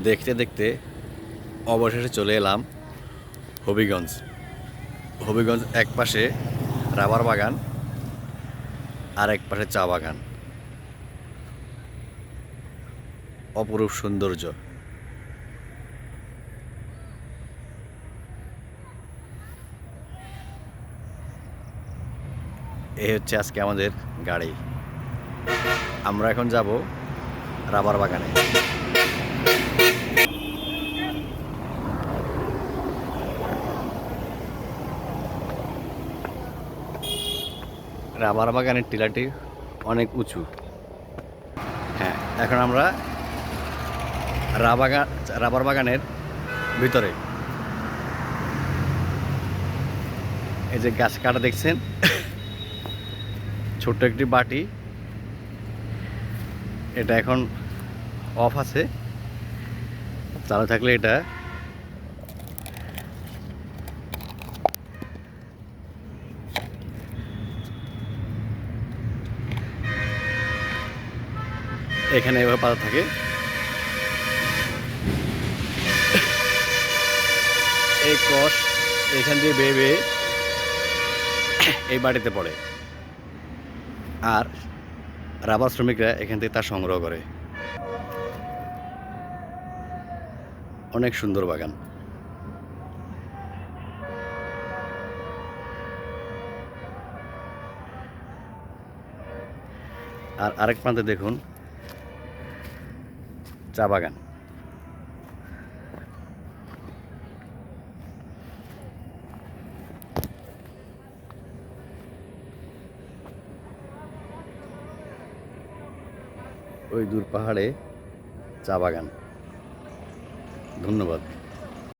দেখতে দেখতে অবশেষে চলে এলাম হবিগঞ্জ। হবিগঞ্জ এক পাশে রাবার বাগান আর এক পাশে চা বাগান, অপরূপ সৌন্দর্য। এই হচ্ছে আজকে আমাদের গাড়ি। আমরা এখন যাব রাবার বাগানে। রাবার বাগানের টিলাটি অনেক উঁচু। হ্যাঁ, এখন আমরা রাবার বাগানের ভিতরে। এই যে গাছ কাটা দেখছেন, ছোট্ট একটি বাটি, এটা এখন অফ আছে। চালু থাকলে এটা এখানে এভাবে পাতা থাকে। এই কষ এখান দিয়ে বেয়ে বেয়ে এই বাড়িতে পড়ে, আর রাবার শ্রমিকরা এখান থেকে তা সংগ্রহ করে। অনেক সুন্দর বাগান। আর আরেক প্রান্তে দেখুন চা বাগান। ওই দূর পাহাড়ে চা বাগান। ধন্যবাদ।